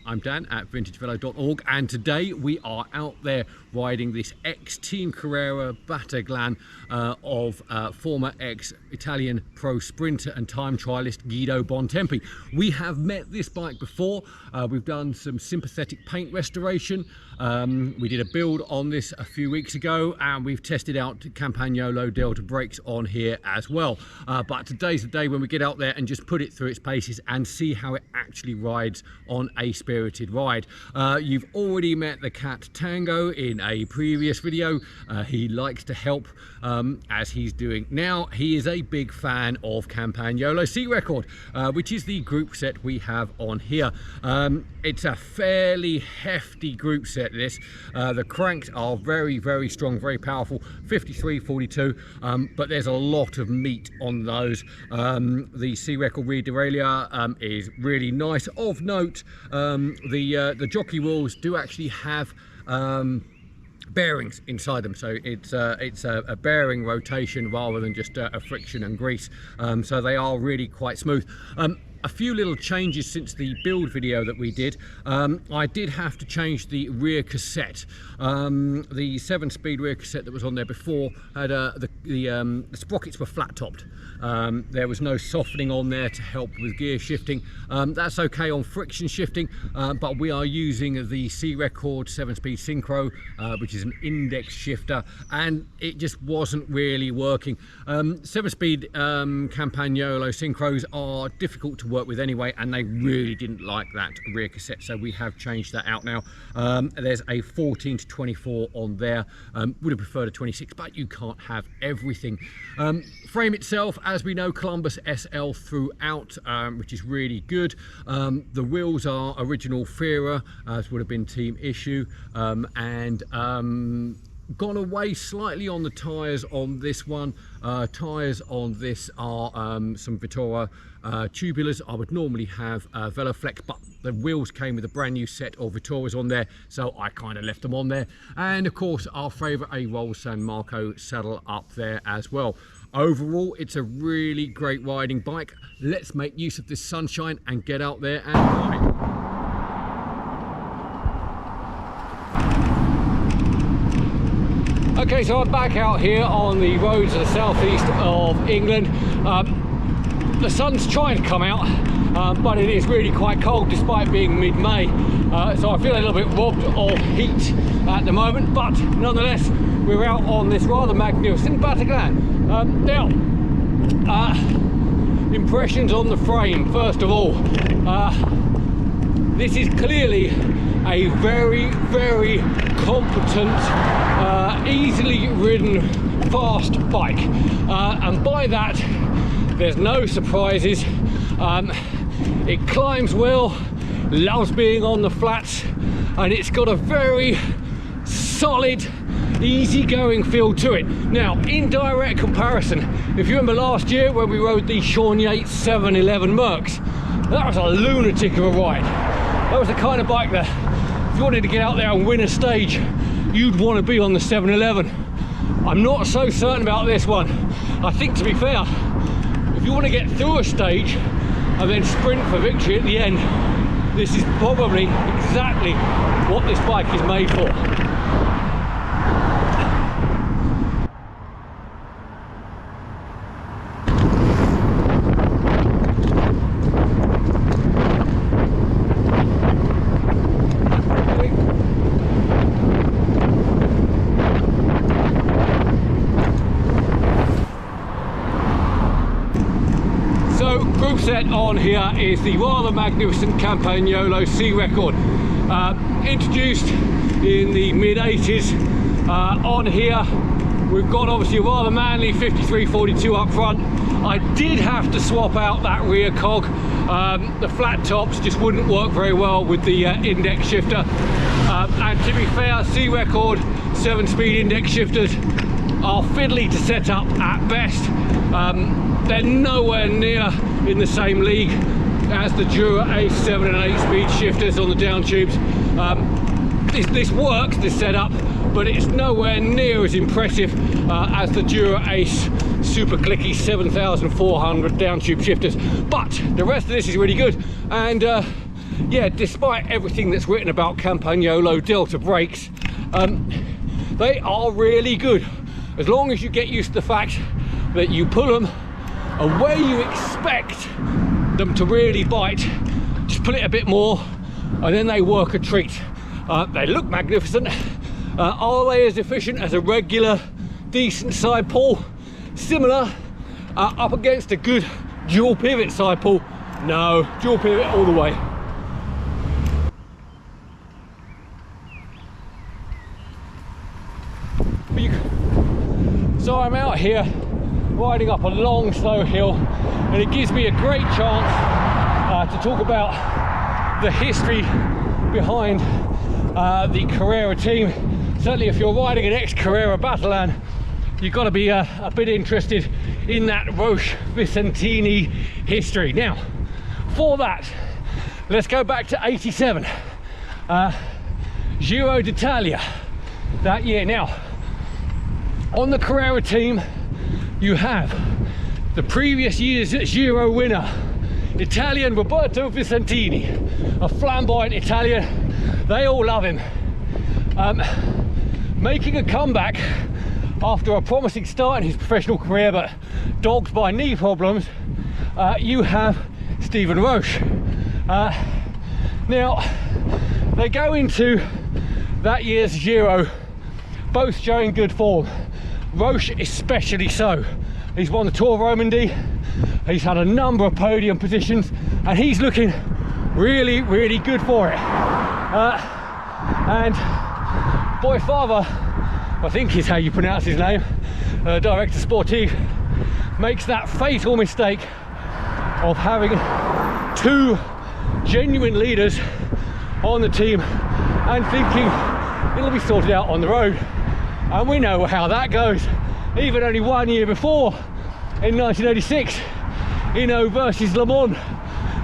I'm Dan at vintagevelo.org, and today we are out there riding this ex-Team Carrera Battaglin of former ex-Italian pro sprinter and time trialist Guido Bontempi. We have met this bike before. We've done some sympathetic paint restoration. We did a build on this a few weeks ago, and we've tested out Campagnolo Delta brakes on here as well. But today's the day when we get out there and just put it through its paces and see how it actually rides on a spirited ride. You've already met the cat Tango in a previous video. He likes to help as he's doing now. He is a big fan of Campagnolo C-Record, which is the group set we have on here. It's a fairly hefty group set, this. The cranks are very, very strong, very powerful, 53, 42, but there's a lot of meat on those. The C-Record rear derailleur is really nice. Of note, the jockey wheels do actually have bearings inside them, so it's a bearing rotation rather than just a friction and grease, so they are really quite smooth. A few little changes since the build video that we did. I did have to change the rear cassette. The 7-speed rear cassette that was on there before had the sprockets were flat topped. There was no softening on there to help with gear shifting. That's okay on friction shifting, but we are using the C-Record 7-speed synchro, which is an index shifter, and it just wasn't really working. 7-speed Campagnolo synchros are difficult to work with anyway, and they really didn't like that rear cassette, so we have changed that out now. There's a 14 to 24 on there. Would have preferred a 26, but you can't have everything. Frame itself, as we know, Columbus SL throughout, which is really good. The wheels are original Fira, as would have been team issue, and gone away slightly on the tyres on this one. Tyres on this are some Vittora tubulars. I would normally have Veloflex, but the wheels came with a brand new set of Vittoras on there, so I kind of left them on there. And of course, our favourite, a Roll San Marco saddle up there as well. Overall, it's a really great riding bike. Let's make use of this sunshine and get out there and ride. Okay, so I'm back out here on the roads of the southeast of England. The sun's trying to come out, but it is really quite cold despite being mid-May. So I feel a little bit robbed of heat at the moment, but nonetheless, we're out on this rather magnificent Battaglin. Now, impressions on the frame, first of all. This is clearly a very, very competent, easily ridden, fast bike, and by that there's no surprises. It climbs well, loves being on the flats, and it's got a very solid, easy-going feel to it. Now, in direct comparison, if you remember last year when we rode the Sean Yates 711 Mercs, that was a lunatic of a ride. That was the kind of bike that if you wanted to get out there and win a stage, you'd want to be on the 711. I'm not so certain about this one. I think, to be fair, if you want to get through a stage and then sprint for victory at the end, this is probably exactly what this bike is made for. Groupset on here is the rather magnificent Campagnolo C-Record, introduced in the mid-80s. On here we've got obviously a rather manly 5342 up front. I did have to swap out that rear cog. The flat tops just wouldn't work very well with the index shifter, and to be fair, C-Record 7-speed index shifters are fiddly to set up at best. They're nowhere near in the same league as the Dura Ace 7 and 8 speed shifters on the down tubes. This works, this setup, but it's nowhere near as impressive as the Dura Ace super clicky 7400 down tube shifters. But the rest of this is really good, and yeah, despite everything that's written about Campagnolo Delta brakes, they are really good, as long as you get used to the fact that you pull them where you expect them to really bite. Just pull it a bit more and then they work a treat. They look magnificent. Are they as efficient as a regular decent side pull? Similar, up against a good dual pivot side pull? No, dual pivot all the way. So I'm out here riding up a long slow hill, and it gives me a great chance to talk about the history behind the Carrera team. Certainly if you're riding an ex-Carrera Battaglin, you've got to be a bit interested in that Roche Visintini history. Now, for that, let's go back to '87, Giro d'Italia that year. Now, on the Carrera team, you have the previous year's Giro winner, Italian Roberto Visintini, a flamboyant Italian. They all love him. Making a comeback after a promising start in his professional career, but dogged by knee problems, you have Stephen Roche. Now, they go into that year's Giro both showing good form. Roche especially so. He's won the Tour of Romandy, he's had a number of podium positions, and he's looking really, really good for it. And Boy Father, I think is how you pronounce his name, Director Sportif, makes that fatal mistake of having two genuine leaders on the team and thinking it'll be sorted out on the road. And we know how that goes. Even only 1 year before, in 1986, Hinault versus Le Mans,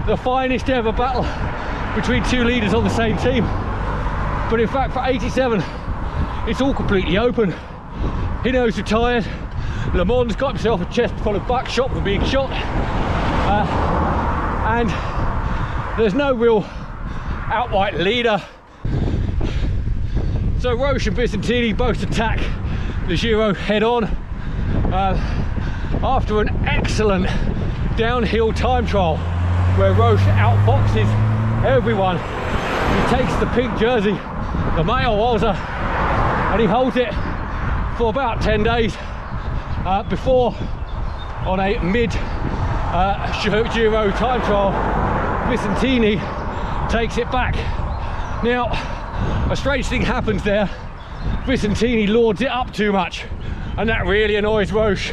the finest ever battle between two leaders on the same team. But in fact, for '87, it's all completely open. Hinault's retired. Le Mans got himself a chest full of buckshot for being shot, and there's no real outright leader. So Roche and Visintini both attack the Giro head on after an excellent downhill time trial where Roche outboxes everyone. He takes the pink jersey, the Mayo Rosa, and he holds it for about 10 days before, on a mid Giro time trial, Visintini takes it back. Now, a strange thing happens there. Visintini lords it up too much, and that really annoys Roche.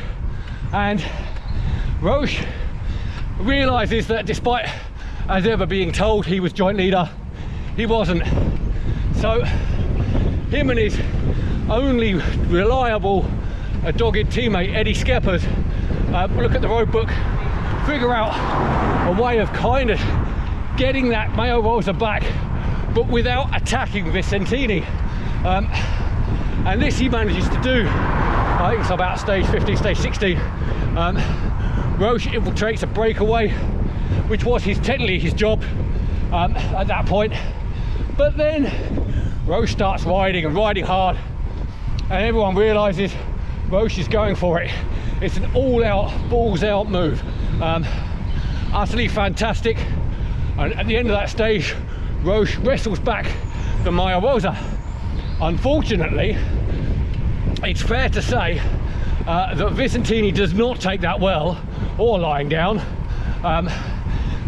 And Roche realizes that despite as ever being told he was joint leader, he wasn't. So him and his only reliable dogged teammate, Eddie Skeppers, look at the road book, figure out a way of kind of getting that Mayo Rosa back, but without attacking Visintini. And this he manages to do. I think it's about stage 15, stage 16. Roche infiltrates a breakaway, which was technically his job at that point. But then Roche starts riding and riding hard, and everyone realizes Roche is going for it. It's an all-out, balls-out move. Utterly fantastic. And at the end of that stage, Roche wrestles back the Mayo Rosa. Unfortunately, it's fair to say that Visintini does not take that well, or lying down.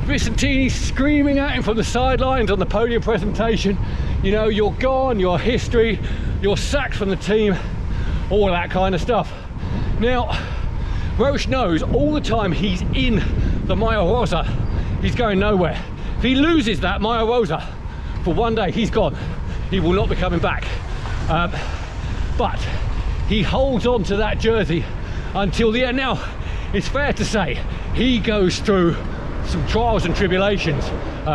Visintini screaming at him from the sidelines on the podium presentation, you know, you're gone, your history, you're sacked from the team, all that kind of stuff. Now, Roche knows all the time he's in the Mayo Rosa, he's going nowhere. If he loses that Mayo Rosa for one day, he's gone. He will not be coming back. But he holds on to that jersey until the end. Now, it's fair to say he goes through some trials and tribulations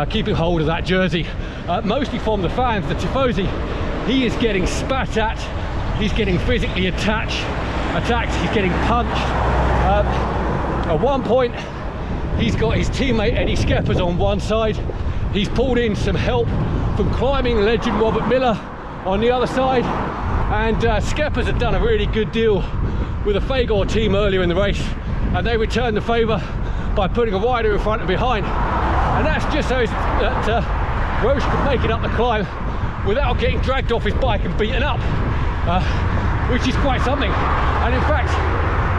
keeping hold of that jersey, mostly from the fans, the tifosi. He is getting spat at, he's getting physically attacked, he's getting punched. At one point, he's got his teammate Eddie Skeppers on one side, he's pulled in some help from climbing legend Robert Miller on the other side, and Skeppers had done a really good deal with the Fagor team earlier in the race, and they returned the favour by putting a rider in front and behind, and that's just so that Roche could make it up the climb without getting dragged off his bike and beaten up, which is quite something. And in fact,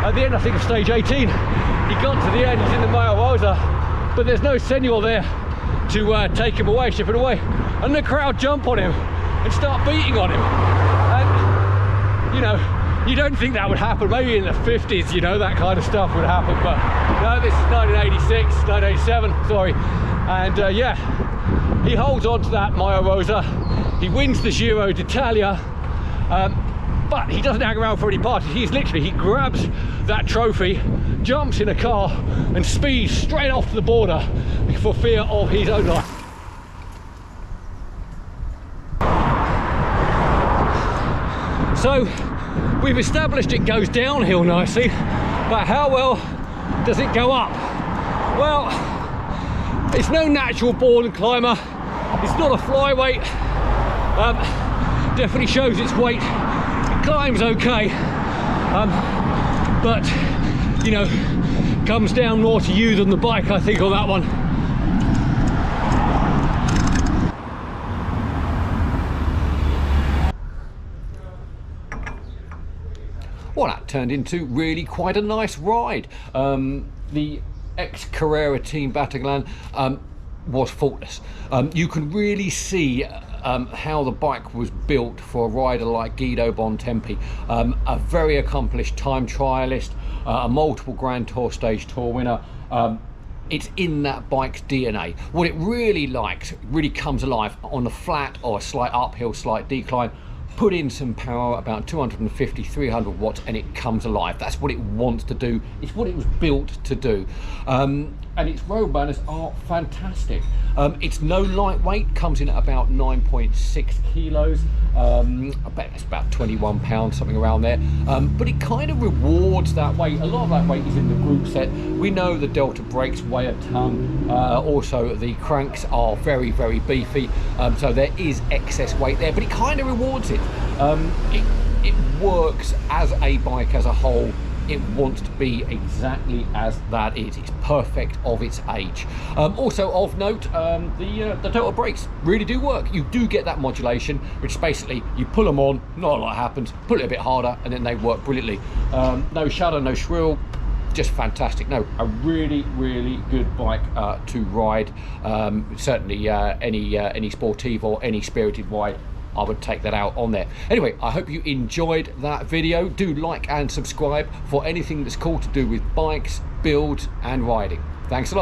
at the end, I think, of stage 18, he got to the end, he's in the Maya Rosa, but there's no Senor there to take him away, ship it away, and the crowd jump on him and start beating on him. And you know, you don't think that would happen. Maybe in the 50s, you know, that kind of stuff would happen, but no, this is 1986, 1987, sorry. And yeah, he holds on to that Maya Rosa. He wins the Giro d'Italia, but he doesn't hang around for any parties. He grabs that trophy, jumps in a car and speeds straight off the border for fear of his own life. So we've established it goes downhill nicely, but how well does it go up? Well, it's no natural born climber. It's not a flyweight. Definitely shows its weight. It climbs okay, but you know, comes down more to you than the bike, I think, on that one. Well, that turned into really quite a nice ride. The ex-Carrera team Battaglin was faultless. You can really see how the bike was built for a rider like Guido Bontempi, a very accomplished time trialist, a multiple Grand Tour stage tour winner. It's in that bike's DNA. What it really likes, really comes alive on the flat or a slight uphill, slight decline. Put in some power, about 250, 300 watts, and it comes alive. That's what it wants to do. It's what it was built to do. And its road banners are fantastic. It's no lightweight, comes in at about 9.6 kilos. I bet it's about 21 pounds, something around there. But it kind of rewards that weight. A lot of that weight is in the Groupset. We know the Delta brakes weigh a ton. Also, the cranks are very, very beefy. So there is excess weight there, but it kind of rewards it. It works as a bike as a whole. It wants to be exactly as that is. It's perfect of its age. Also of note, the Delta brakes really do work. You do get that modulation, which basically you pull them on, not a lot happens, pull it a bit harder, and then they work brilliantly. No shudder, no shrill, just fantastic. No, a really, really good bike to ride. Certainly any sportive or any spirited ride, I would take that out on there. Anyway, I hope you enjoyed that video. Do like and subscribe for anything that's cool to do with bikes, builds and riding. Thanks a lot.